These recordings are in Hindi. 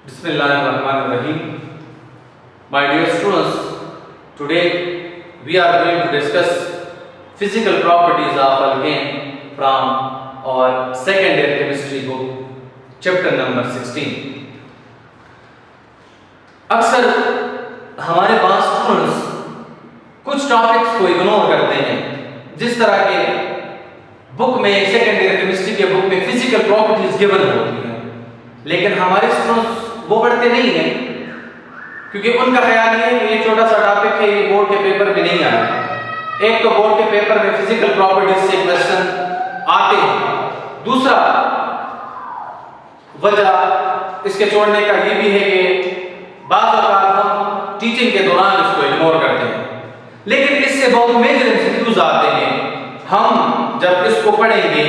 Bismillahirrahmanirrahim. My dear students, today we are going to discuss physical properties of alkane from our second year chemistry book, chapter number 16. अक्सर हमारे पास स्टूडेंट्स कुछ टॉपिक्स को इग्नोर करते हैं, जिस तरह के बुक में सेकेंड ईयर केमिस्ट्री के बुक में फिजिकल प्रॉपर्टीज गिवन होती हैं, लेकिन हमारे स्टूडेंट्स वो पढ़ते नहीं हैं क्योंकि उनका ख्याल ये है कि ये छोटा सा टॉपिक है, ये बोर्ड के पेपर में नहीं आया। एक तो बोर्ड के पेपर में फिजिकल प्रॉपर्टीज से क्वेश्चन आते हैं, दूसरा वजह इसके छोड़ने का ये भी है कि बात हम टीचिंग के दौरान इसको इग्नोर करते हैं, लेकिन इससे बहुत मेजर एमसीक्यूज आते हैं। हम जब इसको पढ़ेंगे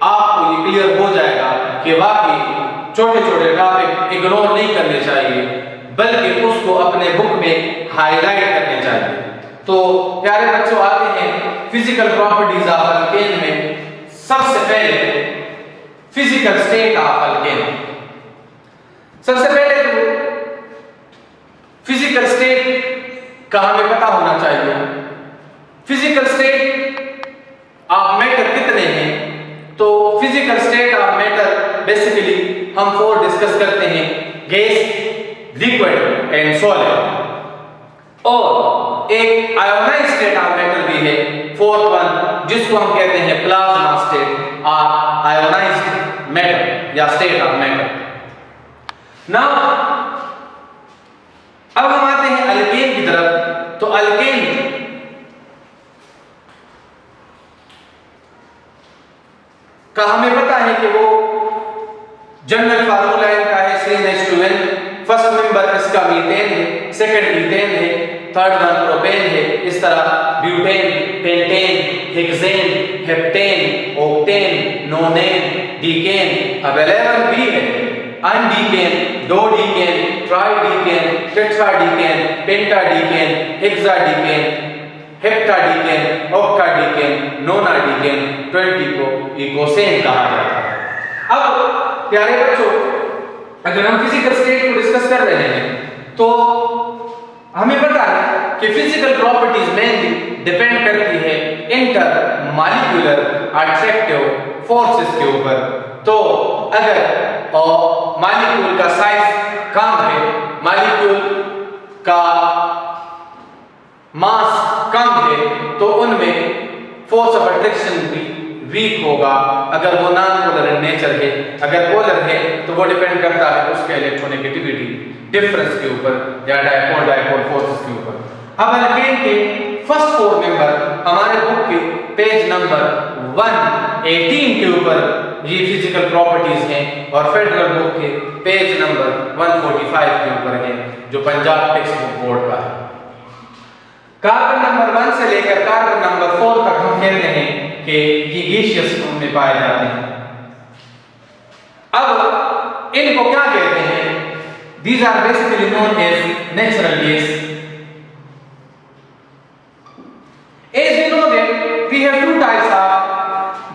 आपको ये क्लियर हो जाएगा कि वाकई छोटे छोटे टॉपिक इग्नोर नहीं करने चाहिए, बल्कि उसको अपने बुक में हाईलाइट करने चाहिए। तो प्यारे बच्चों, आते हैं फिजिकल प्रॉपर्टीज ऑफ अल्केन में। सबसे पहले फिजिकल स्टेट ऑफ अल्केन। सबसे पहले तो फिजिकल स्टेट का हमें पता होना चाहिए। फिजिकल स्टेट ऑफ मैटर कितने हैं? तो physical state of matter basically हम 4 डिस्कस करते हैं: गैस, लिक्विड एंड सॉलिड। और एक आयोनाइज्ड स्टेट ऑफ मैटर भी है, 4th वन, जिसको हम कहते हैं प्लाज्मा स्टेट और आयोनाइज्ड मैटर या स्टेट ऑफ मैटर। नाउ अब हम आते हैं अल्केन की तरफ। तो अल्केन का हमें पता है कि वो जनरल फार्मूला इनका है CnH2n। फर्स्ट मेंबर इसका मीथेन है, सेकंड मीथेन है, थर्ड वन प्रोपेन है। इस तरह butane, pentane, hexane, heptane, octane, नोनेन, decane. अब 11 भी है: अनडीकेन, डोडीकेन, ट्राइडीकेन, टेट्राडीकेन, पेंटाडीकेन, हेक्साडीकेन, हेप्टाडीकेन, ऑक्टाडीकेन, नोनाडीकेन। 20 को इकोसेन कहा जाता है। अब प्यारे बच्चों, अगर हम फिजिकल स्टेट को डिस्कस कर रहे हैं तो हमें पता है कि फिजिकल प्रॉपर्टीज मेनली डिपेंड करती है इंटर मॉलिक्यूलर अट्रैक्टिव फोर्सेस के ऊपर। तो अगर मॉलिक्यूल का साइज कम है, मॉलिक्यूल का मास कम है, तो उनमें फोर्स ऑफ अट्रैक्शन भी वीक होगा। अगर वो नॉन पोलर इन नेचर है, अगर पोलर है तो वो डिपेंड करता है उसके इलेक्ट्रोनेगेटिविटी डिफरेंस के ऊपर या डायपोल फोर्सेस के ऊपर। अब अल्केन के फर्स्ट 4 मेंबर हमारे बुक के पेज नंबर 118 के ऊपर ये फिजिकल प्रॉपर्टीज हैं, और फेडरल बुक के पेज नंबर 145 के ऊपर है, जो पंजाब टेक्स्ट बुक बोर्ड का है। कार्बन नंबर 1 से लेकर कार्बन नंबर 4 तक हम कहते हैं कि ये गैसियस फॉर्म में पाए जाते हैं। अब इनको क्या कहते हैं? These are basically known as natural gas. As we know that we have 2 types of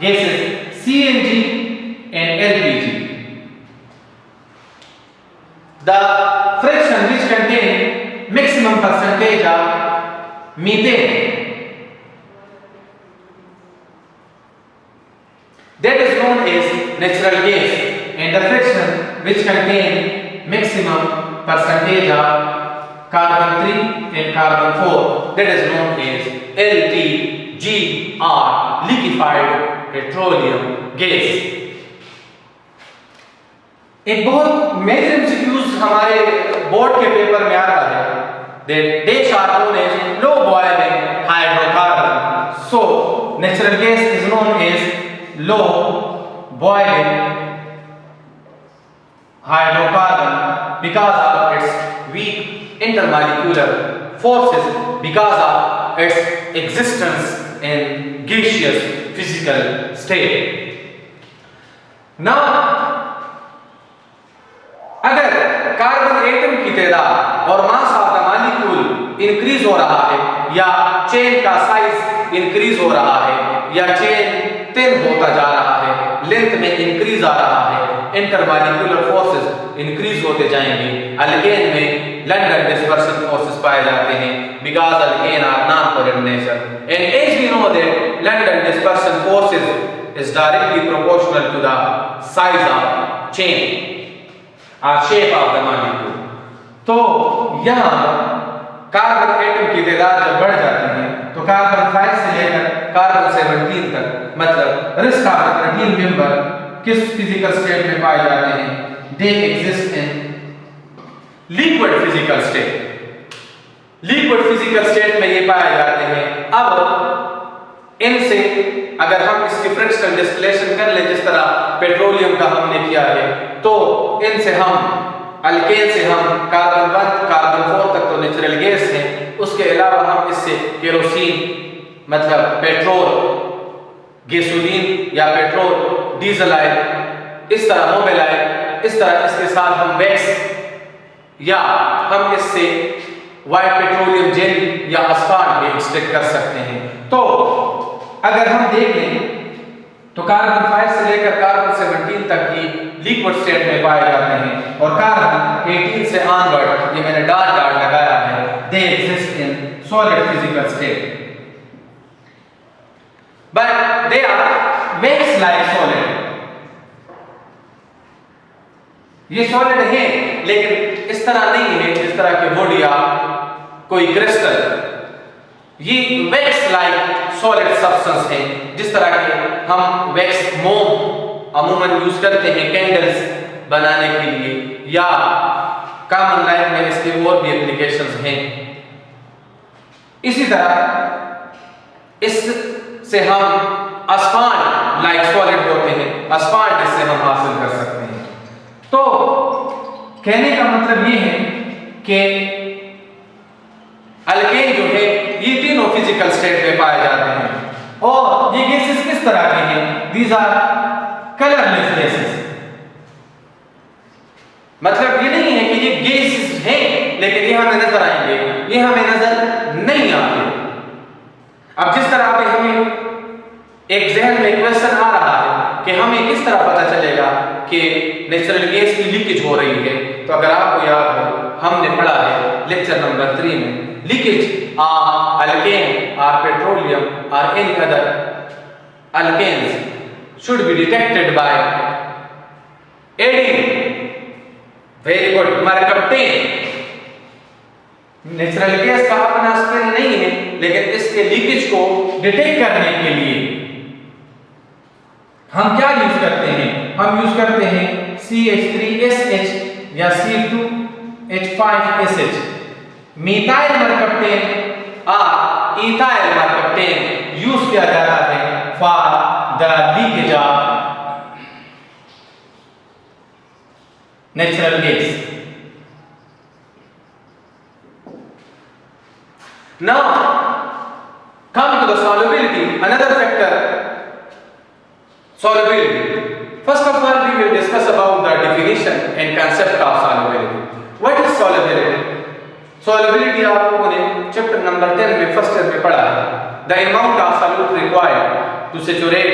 gases, CNG and LPG. The fraction which contain maximum percentage of methane, that is known as natural gas, and the fraction which contain maximum percentage of carbon 3 and carbon 4, that is known as LPG or liquefied petroleum gas. एक बहुत मेजर एमसीक्यूज हमारे बोर्ड के पेपर में आता है, that dash are known as low boiling hydrocarbon. So natural gas is known as low boiling hydrocarbon because of its weak intermolecular forces, because of its existence in gaseous physical state. Now अगर कार्बन एटम की तादाद और mass of the molecule increase हो रहा है, या चेन का साइज इंक्रीज हो रहा है, या चेन थिन होता जा रहा है, लेंथ में इंक्रीज आ रहा है, इंटरमॉलिक्यूलर फोर्सेस इंक्रीज होते जाएंगे। अल्केन में लंडन डिस्पर्शन फोर्सेस पाए जाते हैं because alkane are non polar in nature and as we know that London dispersion forces is directly proportional to the size of chain और शेप ऑफ द मॉलिक्यूल। तो यहां कार्बन एटम की तादाद जब बढ़ जाती है तो कार्बन 5 से लेकर कार्बन 17 तक मतलब रिस्ट ऑफ द 13 मेंबर किस फिजिकल स्टेट में पाए जाते हैं? दे exist in liquid physical state. Liquid physical state में ये पाए जाते हैं। अब इनसे अगर हम इसकी फ्रिक्शनल डिस्टिलेशन कर ले जिस तरह पेट्रोलियम का हमने किया है तो इनसे हम अल्केन से हम कार्बन 1 कार्बन 4 तक तो नेचुरल गैस है, उसके अलावा हम इससे केरोसिन मतलब पेट्रोल, गैसोलीन या पेट्रोल, डीजल ऑयल, इस तरह मोबिल ऑयल, इस तरह इसके साथ हम वैक्स या हम इससे व्हाइट पेट्रोलियम जेल या अस्फाल्ट भी एक्सट्रैक्ट कर सकते हैं। तो अगर हम देख लें तो कार्बन 5 से लेकर कार्बन 17 तक की लिक्विड स्टेट में पाए जाते हैं और कार्बन 18 से ऑनवर्ड ये मैंने डॉट डॉट लगाया है they exist in solid physical state but they are wax like solid. ये सॉलिड है लेकिन इस तरह नहीं है जिस तरह के वुड या कोई क्रिस्टल। ये वैक्स लाइक सॉलिड सब्सटेंस है जिस तरह के हम वैक्स मोम अमूमन यूज करते हैं कैंडल्स बनाने के लिए या कॉमन लाइफ में इसके और भी एप्लीकेशंस हैं। इसी तरह इससे हम अस्फाल्ट लाइक सॉलिड होते हैं, अस्फाल्ट इससे हम हासिल कर सकते हैं। तो कहने का मतलब ये है कि अल्केन जो है ये तीनों फिजिकल स्टेट में पाए जाते हैं और ये गैसेस किस तरह के हैं? These are colourless gases. मतलब ये नहीं है कि ये गैसेस हैं लेकिन ये हमें नजर आएंगे, ये हमें नजर नहीं आते। अब जिस तरह पे हमें एक जहन में क्वेश्चन आ रहा है कि हमें किस तरह पता चलेगा कि नेचुरल गैस की लीकेज हो रही है, तो अगर आपको याद हो हमने पढ़ा है लेक्चर नंबर 3 में लीकेज ऑफ अल्केन और पेट्रोलियम और any other alkanes should be detected by adding very good mercaptan. Natural gas का अपना स्ट्रेन नहीं है लेकिन इसके लीकेज को डिटेक्ट करने के लिए हम क्या यूज करते हैं? हम यूज करते हैं CH3SH या C2H5SH मिथाइल मरकप्टेन और इथाइल मरकप्टेन यूज किया जाता है for the leakage of natural gas. Now come to the solubility, another factor, solubility. First of all we will discuss about the definition and concept of solubility. What is solubility? Solubility आप लोगों ने चैप्टर नंबर 10 में फर्स्ट ईयर में पढ़ा है। The amount of solute required to saturate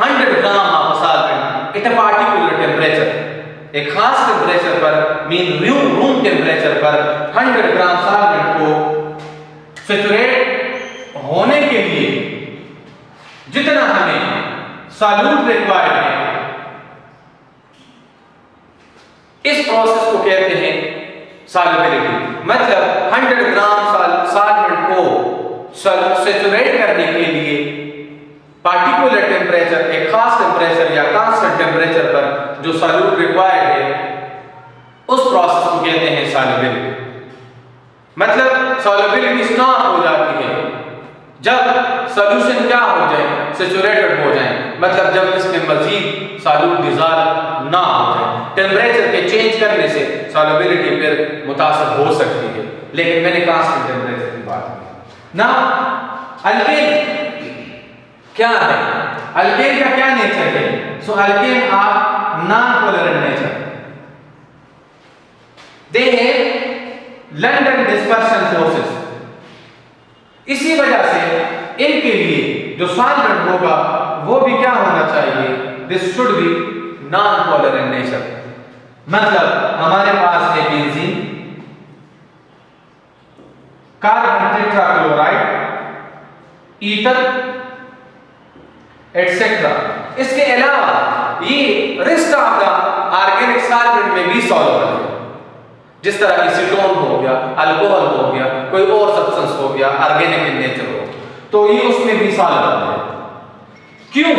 100 gram of a solvent at a particular temperature, एक खास टेम्परेचर पर मीन रूम टेम्परेचर पर 100 ग्राम सॉल्वेंट को सैचुरेट होने के लिए जितना हमें सॉल्यूट रिक्वायर्ड है इस प्रोसेस को कहते हैं सॉल्युबिलिटी। मतलब 100 ग्राम सॉल्वेंट को सैचुरेट करने के लिए पार्टिकुलर टेम्परेचर, एक खास टेम्परेचर या कांस्टेंट टेम्परेचर पर जो सॉल्यूट रिक्वायर्ड है उस प्रोसेस को कहते हैं सॉल्युबिलिटी। मतलब सॉल्युबिलिटी स्टॉप हो जाती है जब सॉल्यूशन क्या हो जाए, सैचुरेटेड हो जाए, मतलब जब इसमें मजीद सॉल्यूट डिसॉल्व ना हो जाए। टेम्परेचर के चेंज करने से सॉल्युबिलिटी फिर मुतासर हो सकती है लेकिन मैंने कांस्टेंट टेम्परेचर की बात की ना। अल्केन क्या है? अल्केन का क्या नेचर है? So alkane are non polar in nature, they have London dispersion forces. इसी वजह से इनके लिए जो सॉल्वेंट होगा वो भी क्या होना चाहिए? This should be non polar in nature. मतलब हमारे पास है benzene, carbon tetrachloride, ether etcetera. इसके अलावा ये rest of the organic solvent में भी सॉल्युबल है, जिस तरह एसीटोन हो गया, अल्कोहल हो गया, कोई और सब्सटेंस हो गया ऑर्गेनिक इन नेचर हो, तो ये उसमें भी सॉल्युबल है। क्यों?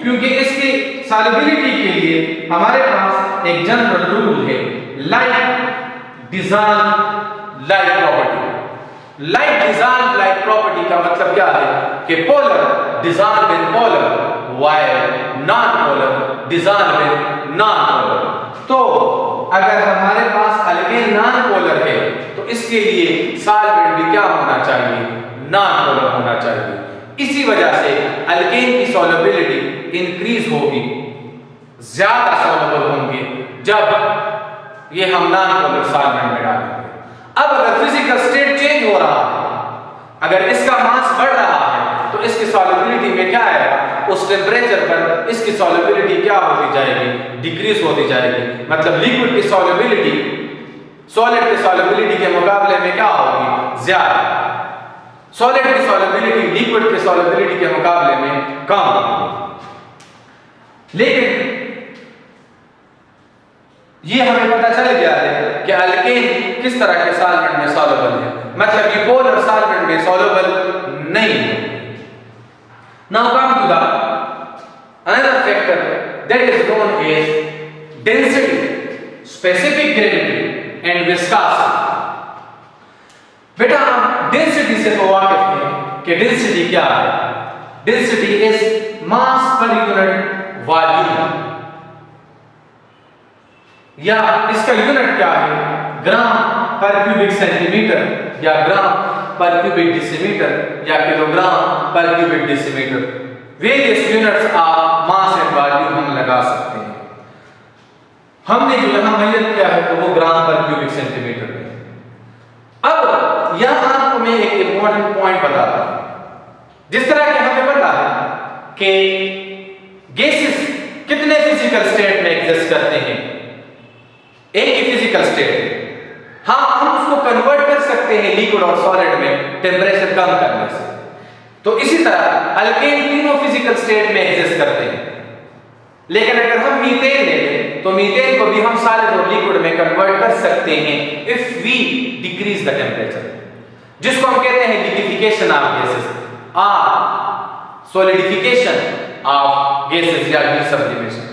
क्योंकि इसकी सॉल्युबिलिटी के लिए हमारे पास एक जनरल रूल है, like dissolve like property. Like dissolve like property का मतलब क्या है कि polar dissolve in polar, while non polar dissolve in non polar. तो अगर हमारे पास अल्केन नॉन पोलर है तो इसके लिए सॉल्वेंट भी क्या होना चाहिए? नॉन पोलर होना चाहिए। इसी वजह से अल्केन की सॉल्युबिलिटी इंक्रीज होगी, ज्यादा सॉल्युबल होंगे जब ये हम नॉन पोलर सॉल्वेंट में डालेंगे। अब अगर फिजिकल स्टेट चेंज हो रहा है, अगर इसका मास बढ़ रहा है तो इसकी सॉल्युबिलिटी में क्या आएगा? उस टेम्परेचर पर इसकी सॉल्युबिलिटी क्या होती जाएगी? डिक्रीज होती जाएगी। मतलब लिक्विड की सॉल्युबिलिटी सॉलिड की सॉल्युबिलिटी के मुकाबले में क्या होगी? ज्यादा। सॉलिड की सॉल्युबिलिटी लिक्विड की सॉल्युबिलिटी के मुकाबले में कम होगी। लेकिन ये हमें पता चल गया है कि अल्केन किस तरह के सॉल्वेंट में सॉल्युबल है, मतलब कि पोलर सॉल्वेंट में सॉल्युबल नहीं है। Now come to the another factor that is known as density, specific gravity and viscosity. बेटा हम डेंसिटी से तो वाकिफ हैं कि डेंसिटी क्या है? Density is mass per unit volume, या इसका यूनिट क्या है? ग्राम पर क्यूबिक सेंटीमीटर, या ग्राम पर क्यूबिक डेसीमीटर, या किलोग्राम पर cubic decimetre. Various units of mass and volume हम लगा सकते हैं। हमने जो यहां मेजर किया है तो वो ग्राम पर क्यूबिक सेंटीमीटर है। अब यहां आपको मैं एक इंपॉर्टेंट पॉइंट बताता हूं। जिस तरह के हमें पता है कि गैसेस कितने फिजिकल स्टेट में एग्जिस्ट करते हैं? एक ही फिजिकल स्टेट। हाँ, हम उसको कन्वर्ट कर सकते हैं लिक्विड और सॉलिड में टेम्परेचर कम करने से। तो इसी तरह अल्केन तीनों फिजिकल स्टेट में एग्जिस्ट करते हैं। लेकिन अगर हम मीथेन ले लें तो मीथेन को भी हम सॉलिड और लिक्विड में कन्वर्ट कर सकते हैं if we decrease the temperature, जिसको हम कहते हैं लिक्विफिकेशन ऑफ गैसेस और सॉलिडिफिकेशन ऑफ गैसेस या सब्लिमेशन।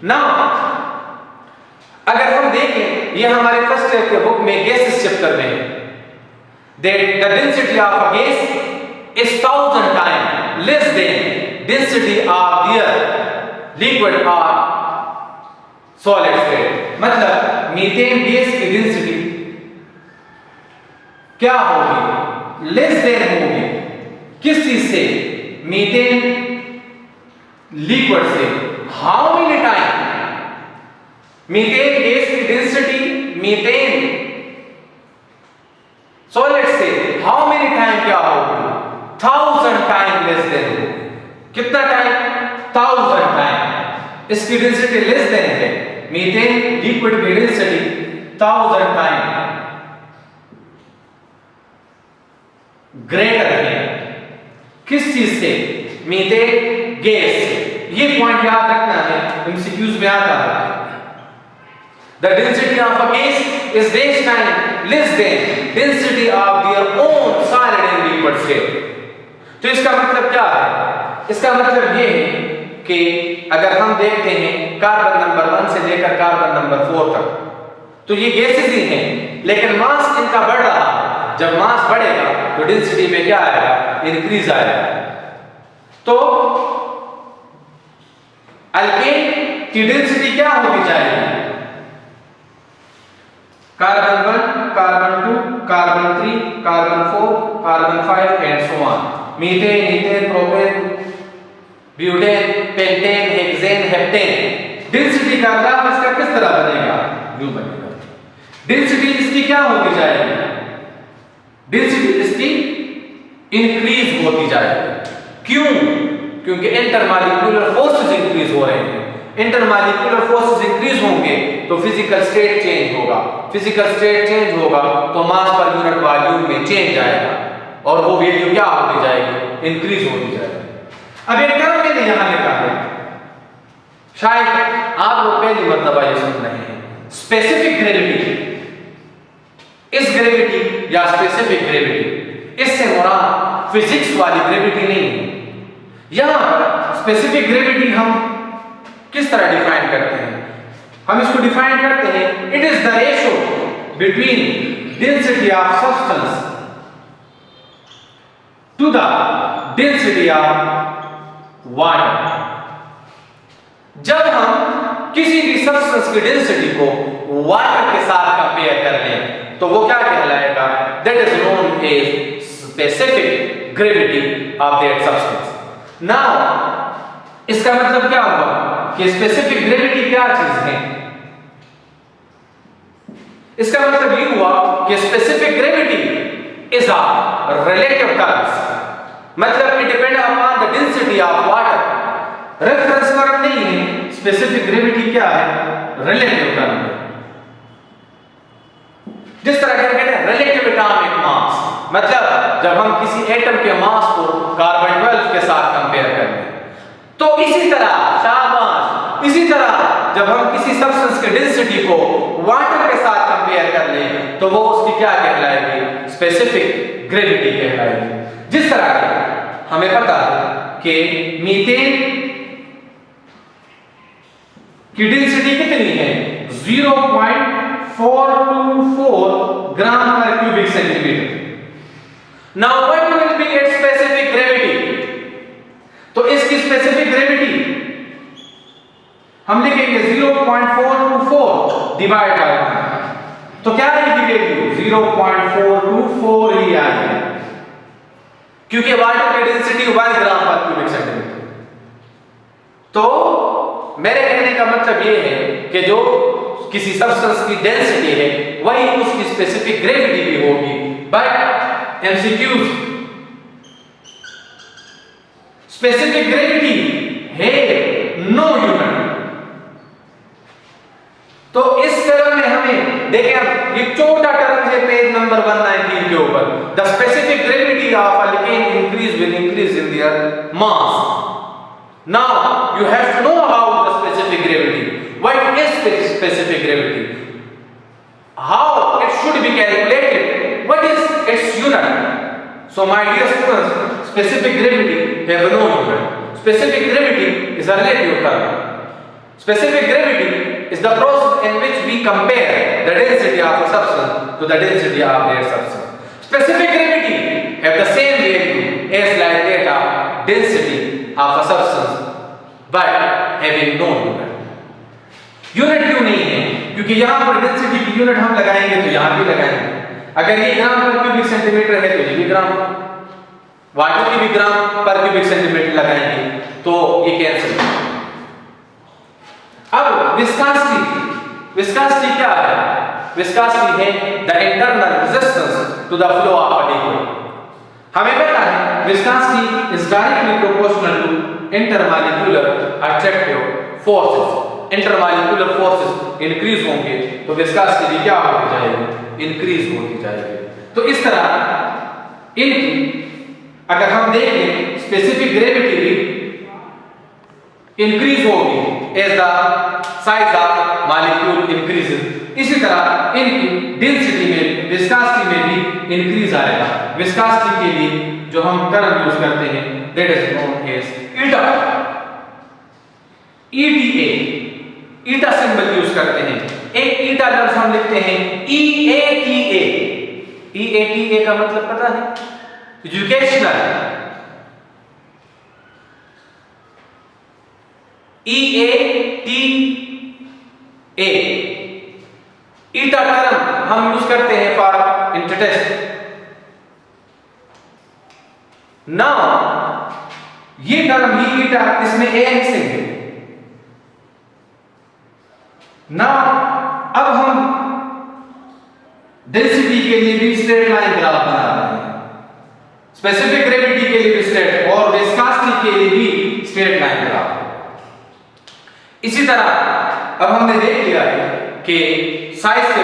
नाउ अगर हम देखें, ये हमारे फर्स्ट ईयर के बुक में गैसेस चैप्टर में है, that the density of a gas is 1000 times less than density of their liquid or solid state। मतलब मीथेन गैस की डेंसिटी क्या होगी? लेस देन होगी। किस चीज से? मीथेन लिक्विड से। How many time? Methane gas की डेंसिटी मीथेन सॉलिड से हाउ मेनी टाइम क्या होगी? 1000 टाइम लेस देन हो। कितना टाइम? 1000 टाइम। इसकी डेंसिटी लेस देन है, मीथेन लिक्विड की डेंसिटी 1000 टाइम ग्रेटर है। किस चीज से? मीथेन गैस से। ये पॉइंट याद रखना है, एमसीक्यूज में आता है। The density of a gas is 10 times less than density of their own solid and liquid state। तो इसका मतलब क्या है? इसका मतलब ये है कि अगर हम देखते हैं कार्बन नंबर 1 से लेकर कार्बन नंबर 4 तक, तो ये गैसेस ही हैं, लेकिन मास इनका बढ़ रहा है। जब मास बढ़ेगा तो डेंसिटी में क्या आएगा? इंक्रीज आएगा। तो अल्केन की डेंसिटी क्या होनी चाहिए? Carbon 1, carbon 2, carbon 3, carbon 4, carbon 5 and so on. Methane, ethane, propane, butane, pentane, hexane, heptane. Density का ग्राफ इसका किस तरह बनेगा? यूं बनेगा। डेंसिटी इसकी क्या होती जाएगी? डेंसिटी इसकी इंक्रीज होती जाएगी। क्यों? क्योंकि इंटरमॉलिक्यूलर फोर्सेस इंक्रीज हो रहे हैं इंटरमॉलिक्यूलर फोर्सेस इंक्रीज होंगे तो फिजिकल स्टेट चेंज होगा, फिजिकल स्टेट चेंज होगा तो मास पर यूनिट वॉल्यूम में चेंज आएगा और वो वैल्यू क्या होती जाएगी, इंक्रीज होती जाएगी। अब एक टर्म मैंने यहां लिखा है, शायद आप लोग पहली मर्तबा ये सुन रहे हैं, स्पेसिफिक ग्रेविटी। इस ग्रेविटी या स्पेसिफिक ग्रेविटी, इससे मुराद फिजिक्स वाली ग्रेविटी नहीं है। यहां स्पेसिफिक ग्रेविटी हम किस तरह डिफाइन करते हैं, हम इसको डिफाइन करते हैं, it is the ratio between density of substance to the density of water. जब हम किसी भी सब्सटेंस की डेंसिटी को वाटर के साथ कंपेयर कर लें तो वो क्या कहलाएगा, that is known as specific gravity of that substance. Now इसका मतलब क्या हुआ कि स्पेसिफिक ग्रेविटी क्या चीज है, इसका मतलब ये हुआ कि specific gravity is a relative terms, मतलब it depend upon the density of water. Reference term नहीं है, स्पेसिफिक ग्रेविटी क्या है, रिलेटिव टर्म है। जिस तरह के कहते हैं रिलेटिव एटॉमिक मास, मतलब जब हम किसी एटम के मास को कार्बन 12 के साथ कंपेयर करते हैं, तो इसी तरह शाबाश, इसी तरह जब हम किसी सब्सटेंस के डेंसिटी को वाटर के साथ कंपेयर कर लें तो वो उसकी क्या कहलाएगी, स्पेसिफिक ग्रेविटी कहलाएगी। जिस तरह के हमें पता है कि मीथेन की डेंसिटी कितनी है, 0.424 ग्राम पर cubic centimetre. Now what will be it's specific gravity, तो इसकी स्पेसिफिक ग्रेविटी हम लिखेंगे 0.424 डिवाइड बाय 1, तो क्या आएगी वैल्यू, 0.424 ही आएगी, क्योंकि वाटर की डेंसिटी 1 ग्राम पर क्यूबिक सेंटीमीटर। तो मेरे कहने का मतलब यह है कि जो किसी सब्सटेंस की डेंसिटी है वही उसकी स्पेसिफिक ग्रेविटी भी होगी। बट एमसीक्यूज, स्पेसिफिक ग्रेविटी है नो यूनिट। तो इस टर्म में हमें देखें, ये छोटा टर्म है पेज नंबर 119 के ऊपर, the specific gravity of alkane increase with increase in their mass. Now you have to know about the specific gravity. What is specific gravity? How it should be calculated? What is its unit? So my dear students, specific gravity has no unit. Specific gravity is a relative term. Specific gravity is the process in which we compare the density of a substance to the density of their substance. Specific gravity have the same value as like that of density of a substance but having no unit. Unit क्यों नहीं है, क्योंकि यहां पर डेंसिटी की यूनिट हम लगाएंगे तो यहां भी लगाएंगे, अगर ये ग्राम पर क्यूबिक सेंटीमीटर है तो ये भी ग्राम, वाटर की भी ग्राम पर क्यूबिक सेंटीमीटर लगाएंगे तो ये कैंसिल। अब विस्कोसिटी, विस्कोसिटी क्या है, विस्कोसिटी है the internal resistance to the flow of a liquid. हमें पता है viscosity is directly proportional to intermolecular attractive forces. Intermolecular forces increase होंगे तो विस्कोसिटी क्या होती जाएगी, इंक्रीज होती जाएगी। तो इस तरह इनकी अगर हम देखें स्पेसिफिक ग्रेविटी भी इंक्रीज होगी as the size of molecule increases. इसी तरह इनकी डेंसिटी में, विस्कोसिटी में भी इंक्रीज आएगा। विस्कोसिटी के लिए जो हम टर्म यूज करते हैं that is known as eta, ETA, eta symbol use करते हैं। एक ईटा लफ्ज हम लिखते हैं ईएटीए। ईएटीए का मतलब पता है, एजुकेशनल। ईएटीए ईटा टर्म हम यूज करते हैं फॉर इंटरटेस्ट। नाउ ये टर्म ही ईटा, इसमें ए मिसिंग है। नाउ अब हम डेंसिटी के लिए भी स्ट्रेट लाइन ग्राफ बना रहे हैं, स्पेसिफिक ग्रेविटी के लिए भी स्ट्रेट और विस्कोसिटी के लिए भी स्ट्रेट लाइन ग्राफ। इसी इसी तरह अब हमने देख लिया है कि साइज के